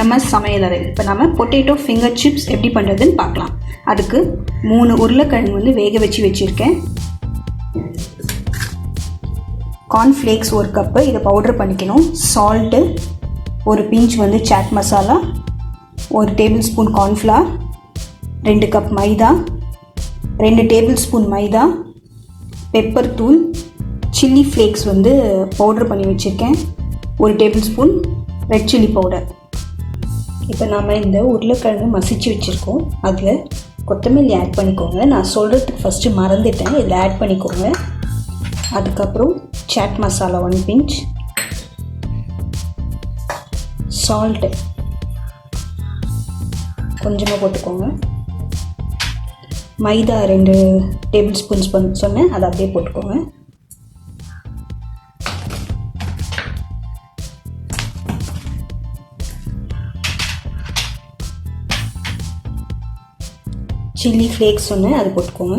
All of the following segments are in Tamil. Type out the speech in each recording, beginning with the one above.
NMS Samayal Arai. இப்போ நாம பொட்டேட்டோ ஃபிங்கர் சிப்ஸ் எப்படி பண்ணுறதுன்னு பார்க்கலாம். அதுக்கு 3 உருளைக்கிழங்கு வந்து வேக வச்சிருக்கேன். கார்ன்ஃப்ளேக்ஸ் 1 கப்பு, இதை பவுடர் பண்ணிக்கணும். சால்ட்டு, ஒரு பிஞ்ச் வந்து chaat masala, 1 tablespoon cornflour, 2 cup மைதா, 2 டேபிள் ஸ்பூன் மைதா, பெப்பர் தூள், சில்லி ஃப்ளேக்ஸ் வந்து பவுடர் பண்ணி வச்சுருக்கேன், 1 tablespoon red chilli powder. இப்போ நாம் இந்த உருளைக்கிழங்கு மசிச்சு வச்சுருக்கோம். அதில் கொத்தமல்லி ஆட் பண்ணிக்கோங்க. நான் சொல்கிறதுக்கு ஃபஸ்ட்டு மறந்துட்டேன், இதில் ஆட் பண்ணிக்கோங்க. அதுக்கப்புறம் சாட் மசாலா 1 பிஞ்ச், சால்ட்டு கொஞ்சமாக போட்டுக்கோங்க, மைதா 2 டேபிள் ஸ்பூன்ஸ் சொன்னேன், அதை அப்படியே போட்டுக்கோங்க. சில்லி ஃப்ளேக்ஸ் சொன்னேன், அது போட்டுக்கோங்க.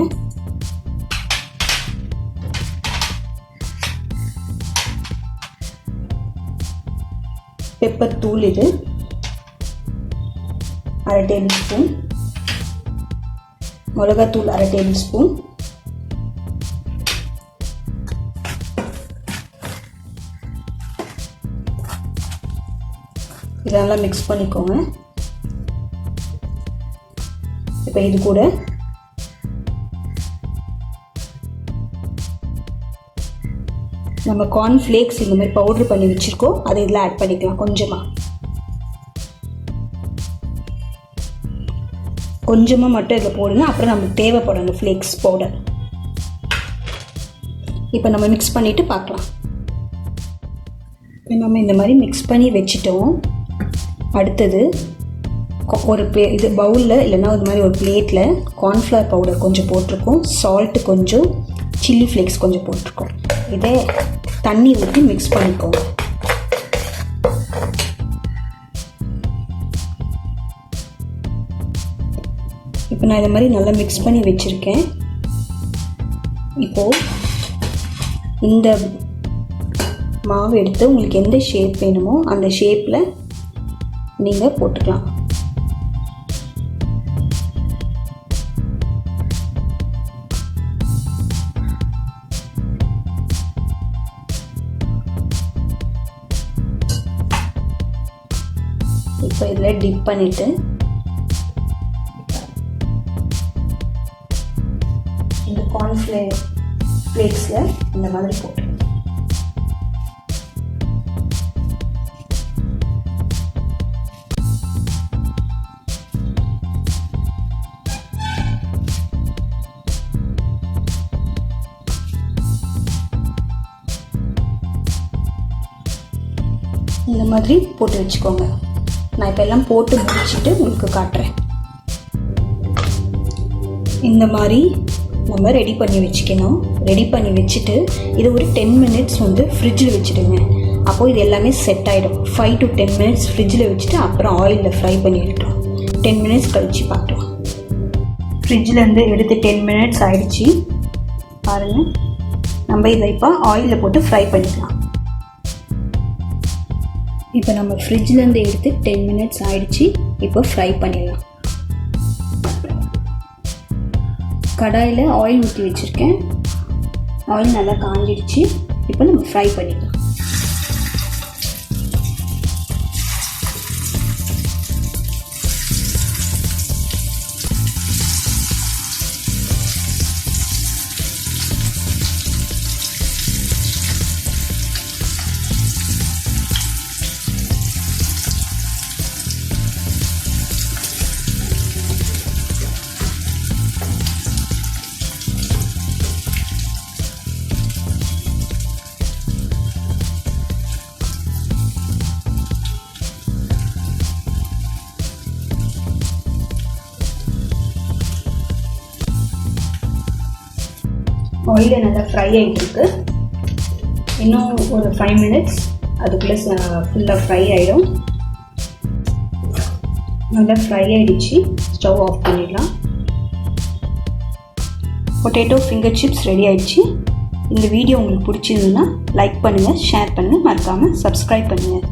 பெப்பர் தூள் இது 1/2 டேபிள் ஸ்பூன், மிளகாத்தூள் 1/2 டேபிள் ஸ்பூன், இதெல்லாம் மிக்ஸ் பண்ணிக்கோங்க. இப்போ இது கூட நம்ம கார்ன்ஃப்ளேக்ஸ் இந்த மாதிரி பவுடர் பண்ணி வச்சுருக்கோம், அதை இதில் ஆட் பண்ணிக்கலாம். கொஞ்சமாக மட்டும் இதில் போடுங்க, அப்புறம் நமக்கு தேவைப்படும் அந்த ஃப்ளேக்ஸ் பவுடர். இப்போ நம்ம மிக்ஸ் பண்ணிவிட்டு பார்க்கலாம். நம்ம இந்த மாதிரி மிக்ஸ் பண்ணி வச்சுட்டோம். அடுத்தது ஒரு இது பவுலில் இல்லைன்னா இது மாதிரி ஒரு பிளேட்டில் கார்ன்ஃப்ளவர் பவுடர் கொஞ்சம் போட்டிருக்கோம், சால்ட்டு கொஞ்சம், சில்லி ஃப்ளேக்ஸ் கொஞ்சம் போட்டிருக்கோம். இதை தண்ணி ஊற்றி மிக்ஸ் பண்ணிக்கோங்க. இப்போ நான் இதை மாதிரி நல்லா மிக்ஸ் பண்ணி வச்சுருக்கேன். இப்போது இந்த மாவு எடுத்து உங்களுக்கு எந்த ஷேப் வேணுமோ அந்த ஷேப்பில் நீங்கள் போட்டுக்கலாம். இப்போ இதில் டிப் பண்ணிவிட்டு இந்த கார்ன்ஃப்ளேக்ஸில் இந்த மாதிரி போட்டு இந்த மாதிரி போட்டு வச்சுக்கோங்க. நான் இப்போ எல்லாம் போட்டு முடிச்சுட்டு உங்களுக்கு காட்டுறேன். இந்த மாதிரி நம்ம ரெடி பண்ணி வச்சுக்கணும். ரெடி பண்ணி வச்சுட்டு இது ஒரு 10 மினிட்ஸ் வந்து ஃப்ரிட்ஜில் வச்சுடுங்க. அப்போது இது எல்லாமே செட் ஆகிடும். 5 to 10 மினிட்ஸ் ஃப்ரிட்ஜில் வச்சுட்டு அப்புறம் ஆயிலில் ஃப்ரை பண்ணி எடுக்கலாம். 10 மினிட்ஸ் கழித்து பார்க்கலாம். ஃப்ரிட்ஜிலேருந்து எடுத்து 10 மினிட்ஸ் ஆகிடுச்சி பாருங்கள். நம்ம இதை இப்போ ஆயிலில் போட்டு ஃப்ரை பண்ணிக்கலாம். இப்போ நம்ம ஃப்ரிட்ஜிலேருந்து எடுத்து 10 மினிட்ஸ் ஆகிடுச்சி. இப்போ ஃப்ரை பண்ணிடலாம். கடாயில் ஆயில் ஊற்றி வச்சுருக்கேன். ஆயில் நல்லா காஞ்சிடுச்சு. இப்போ நம்ம ஃப்ரை பண்ணிடலாம். ஆயில் நல்லா ஃப்ரை ஆகிட்டுருக்கு. இன்னும் ஒரு 5 மினிட்ஸ் அதுக்குள்ளே ஃபுல்லாக ஃப்ரை ஆகிடும். நல்லா ஃப்ரை ஆகிடுச்சு. ஸ்டவ் ஆஃப் பண்ணிடலாம். பொட்டேட்டோ ஃபிங்கர் சிப்ஸ் ரெடி ஆகிடுச்சு. இந்த வீடியோ உங்களுக்கு பிடிச்சிருந்ததுன்னா லைக் பண்ணுங்கள், ஷேர் பண்ணுங்கள், மறக்காமல் சப்ஸ்கிரைப் பண்ணுங்கள்.